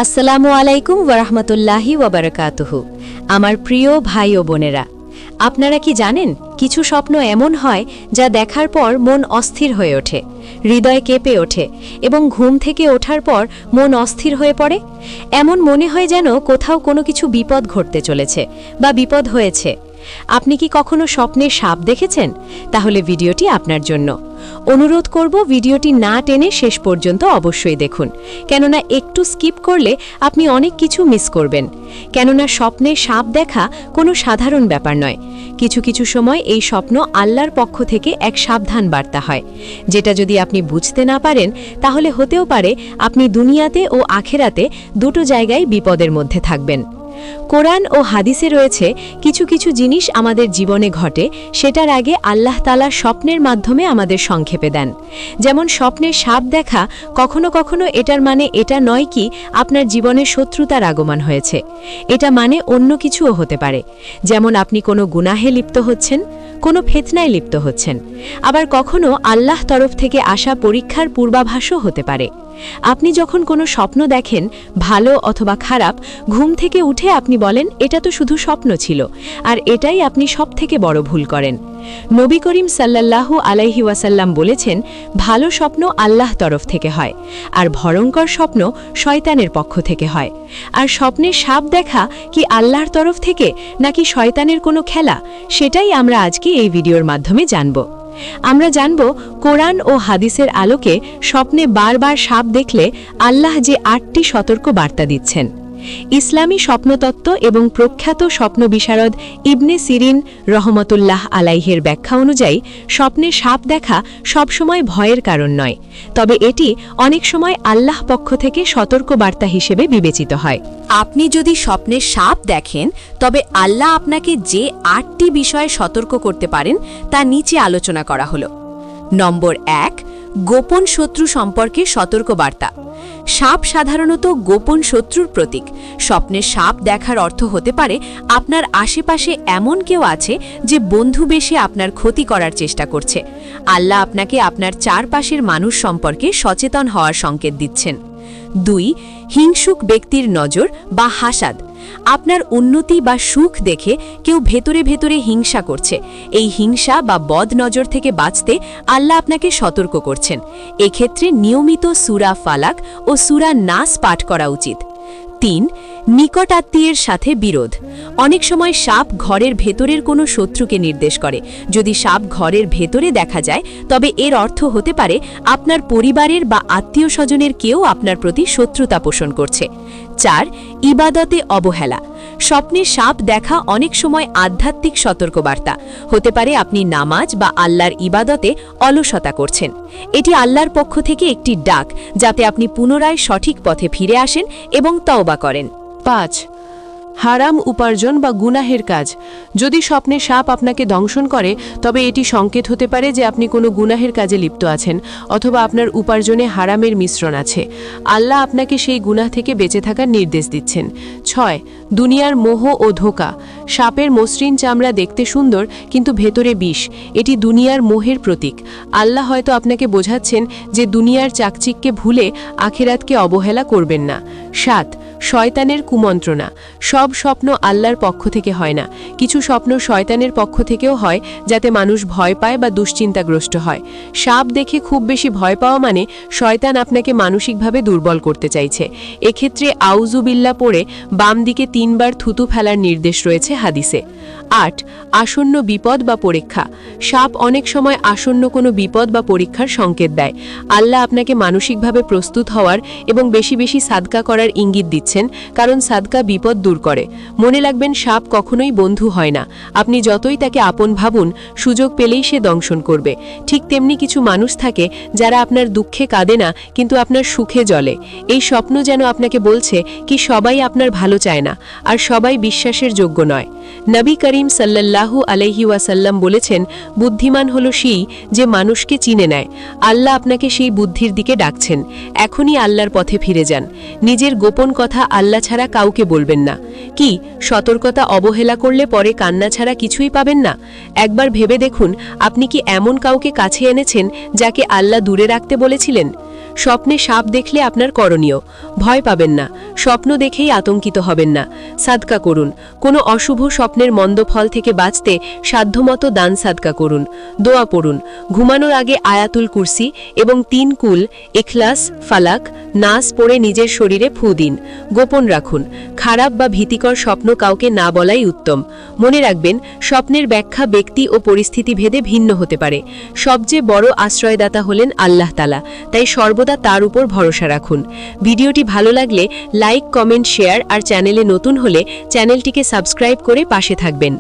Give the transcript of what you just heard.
আসসালামু আলাইকুম ওয়ারাহমাতুল্লাহি ওয়াবারাকাতুহু। আমার প্রিয় ভাই ও বোনেরা, আপনারা কি জানেন কিছু স্বপ্ন এমন হয় যা দেখার পর মন অস্থির হয়ে ওঠে, হৃদয় কেঁপে ওঠে এবং ঘুম থেকে ওঠার পর মন অস্থির হয়ে পড়ে। এমন মনে হয় যেন কোথাও কোনো কিছু বিপদ ঘটতে চলেছে বা বিপদ হয়েছে। আপনি কি কখনো স্বপ্নে সাপ দেখেছেন? তাহলে ভিডিওটি আপনার জন্য। অনুরোধ করব ভিডিওটি না টেনে শেষ পর্যন্ত অবশ্যই দেখুন, কেননা একটু স্কিপ করলে আপনি অনেক কিছু মিস করবেন। কেননা স্বপ্নে সাপ দেখা কোনো সাধারণ ব্যাপার নয়। কিছু কিছু সময় এই স্বপ্ন আল্লাহর পক্ষ থেকে এক সাবধান বার্তা হয়, যেটা যদি আপনি বুঝতে না পারেন তাহলে হতেও পারে আপনি দুনিয়াতে ও আখেরাতে দুটো জায়গায় বিপদের মধ্যে থাকবেন। কোরআন ও হাদিসে রয়েছে কিছু কিছু জিনিস আমাদের জীবনে ঘটে, সেটার আগে আল্লাহ তাআলা স্বপ্নের মাধ্যমে আমাদের সংক্ষেপে দেন। যেমন স্বপ্নের সাপ দেখা, কখনো কখনো এটার মানে এটা নয় কি আপনার জীবনে শত্রুতার আগমন হয়েছে, এটা মানে অন্য কিছুও হতে পারে। যেমন আপনি কোনো গুনাহে লিপ্ত হচ্ছেন, কোনো ফিতনায় লিপ্ত হচ্ছেন। আবার কখনো আল্লাহ তরফ থেকে আসা পরীক্ষার পূর্বাভাসও হতে পারে। আপনি যখন কোনো স্বপ্ন দেখেন, ভালো অথবা খারাপ, ঘুম থেকে উঠে আপনি বলেন এটা তো শুধু স্বপ্ন ছিল, আর এটাই আপনি সবথেকে বড় ভুল করেন। নবী করিম সাল্লাল্লাহু আলাইহি ওয়াসাল্লাম বলেছেন, ভালো স্বপ্ন আল্লাহ তরফ থেকে হয়, আর ভয়ঙ্কর স্বপ্ন শয়তানের পক্ষ থেকে হয়। আর স্বপ্নের সাপ দেখা কি আল্লাহর তরফ থেকে নাকি শয়তানের কোনো খেলা, সেটাই আমরা আজকে এই ভিডিওর মাধ্যমে জানব। আমরা জানব কোরআন ও হাদিসের আলোকে স্বপ্নে বারবার সাপ দেখলে আল্লাহ যে 8টি সতর্ক বার্তা দিচ্ছেন। ইসলামী স্বপ্নতত্ত্ব এবং প্রখ্যাত স্বপ্ন বিশারদ ইবনে সিরিন রহমতুল্লাহ আলাইহের ব্যাখ্যা অনুযায়ী স্বপ্নে সাপ দেখা সবসময় ভয়ের কারণ নয়, তবে এটি অনেক সময় আল্লাহ পক্ষ থেকে সতর্ক বার্তা হিসেবে বিবেচিত হয়। আপনি যদি স্বপ্নে সাপ দেখেন, তবে আল্লাহ আপনাকে যে 8টি বিষয়ে সতর্ক করতে পারেন তা নিচে আলোচনা করা হলো। নম্বর 1, গোপন শত্রু সম্পর্কে সতর্ক বার্তা। সাপ সাধারণত গোপন শত্রুর প্রতীক। স্বপ্নে সাপ দেখার অর্থ হতে পারে আপনার আশেপাশে এমন কেউ আছে যে বন্ধু বেশে আপনার ক্ষতি করার চেষ্টা করছে। আল্লাহ আপনাকে আপনার চারপাশের মানুষ সম্পর্কে সচেতন হওয়ার সংকেত দিচ্ছেন। 2, হিংসুক ব্যক্তির নজর বা হাসাদ। আপনার উন্নতি বা সুখ দেখে কেউ ভেতরে ভেতরে হিংসা করছে। এই হিংসা বা বদ নজর থেকে বাঁচতে আল্লাহ আপনাকে সতর্ক করছেন। এক্ষেত্রে নিয়মিত সূরা ফালাক ও সূরা নাস পাঠ করা উচিত। 3, নিকট আত্মীয়ের সাথে বিরোধ। অনেক সময় সাপ ঘরের ভেতরের কোনো শত্রুকে নির্দেশ করে। যদি সাপ ঘরের ভেতরে দেখা যায়, তবে এর অর্থ হতে পারে আপনার পরিবারের বা আত্মীয় স্বজনের কেউ আপনার প্রতি শত্রুতা পোষণ করছে। 4, ইবাদতে অবহেলা। স্বপ্নে সাপ দেখা অনেক সময় আধ্যাত্মিক সতর্কবার্তা হতে পারে। আপনি নামাজ বা আল্লাহর ইবাদতে অলসতা করছেন। এটি আল্লাহর পক্ষ থেকে একটি ডাক, যাতে আপনি পুনরায় সঠিক পথে ফিরে আসেন এবং তওবা করেন। 5, হারাম উপার্জন বা গুনাহের কাজ। যদি স্বপ্নে সাপ আপনাকে দংশন করে, তবে এটি সংকেত হতে পারে যে আপনি কোনো গুনাহের কাজে লিপ্ত আছেন, অথবা আপনার উপার্জনে হারামের মিশ্রণ আছে। আল্লাহ আপনাকে সেই গুনাহ থেকে বেঁচে থাকার নির্দেশ দিচ্ছেন। 6, দুনিয়ার মোহ ও ধোঁকা। সাপের মসৃণ চামড়া দেখতে সুন্দর, কিন্তু ভেতরে বিষ। এটি দুনিয়ার মোহের প্রতীক। আল্লাহ হয়তো আপনাকে বোঝাচ্ছেন যে দুনিয়ার চাকচিককে ভুলে আখিরাতকে অবহেলা করবেন না। 7, শয়তানের কুমন্ত্রণা। সব স্বপ্ন আল্লাহর পক্ষ থেকে হয় না। কিছু স্বপ্ন শয়তানের পক্ষ থেকেও হয়, যাতে মানুষ ভয় পায় বা দুশ্চিন্তাগ্রস্ত হয়। সাপ দেখে খুব বেশি ভয় পাওয়া মানে শয়তান আপনাকে মানসিকভাবে দুর্বল করতে চাইছে। এক্ষেত্রে আউযুবিল্লাহ পড়ে বাম দিকে 3 বার থুতু ফেলার নির্দেশ রয়েছে হাদিসে। 8, আসন্ন বিপদ বা পরীক্ষা। সাপ অনেক সময় আসন্ন কোনো বিপদ বা পরীক্ষার সংকেত দেয়। আল্লাহ আপনাকে মানসিকভাবে প্রস্তুত হওয়ার এবং বেশি বেশি সাদকা করার ইঙ্গিত দিচ্ছেন, কারণ সাদকা বিপদ দূর করে। মনে রাখবেন, সাপ কখনোই বন্ধু হয় না। আপনি যতই তাকে আপন ভাবুন, সুযোগ পেলেই সে দংশন করবে। ঠিক তেমনি কিছু মানুষ থাকে যারা আপনার দুঃখে কাঁদে না, কিন্তু আপনার সুখে জ্বলে। এই স্বপ্ন যেন আপনাকে বলছে কি সবাই আপনার ভালো চায় না, আর সবাই বিশ্বাসের যোগ্য নয়। নবী করিম সাল্লাল্লাহু আলাইহি ওয়াসাল্লাম বলেছেন, বুদ্ধিমান হলো সেই যে মানুষকে চিনে নেয়। আল্লাহ আপনাকে সেই বুদ্ধির দিকে ডাকছেন। এখনই আল্লাহর পথে ফিরে যান। নিজের গোপন কথা আল্লাহ ছাড়া কাউকে বলবেন না। কি সতর্কতা অবহেলা করলে পরে কান্না ছাড়া কিছুই পাবেন না? একবার ভেবে দেখুন, আপনি কি এমন কাউকে কাছে এনেছেন যাকে আল্লাহ দূরে রাখতে বলেছিলেন? স্বপ্নে সাপ দেখলে আপনার করণীয়, ভয় পাবেন না, স্বপ্ন দেখেই আতঙ্কিত হবেন না, সাদকা করুন। কোনো অশুভ স্বপ্নের মন্দ ফল থেকে বাঁচতে সাধ্যমতো দান সাদকা করুন, দোয়া পড়ুন, ঘুমানোর আগে আয়াতুল কুরসি এবং 3 কুল, ইখলাস, ফালাক, নাস পড়ে নিজের শরীরে ফু দিন। গোপন রাখুন, খারাপ বা ভীতিকর স্বপ্ন কাউকে না বলাই উত্তম। মনে রাখবেন, স্বপ্নের ব্যাখ্যা ব্যক্তি ও পরিস্থিতি ভেদে ভিন্ন হতে পারে। সবচেয়ে বড় আশ্রয়দাতা হলেন আল্লাহ তাআলা, তাই সর্বদা তার উপর ভরসা রাখুন। ভিডিওটি ভালো লাগলে লাইক, কমেন্ট, শেয়ার আর চ্যানেলে নতুন হলে চ্যানেলটিকে সাবস্ক্রাইব করে পাশে থাকবেন।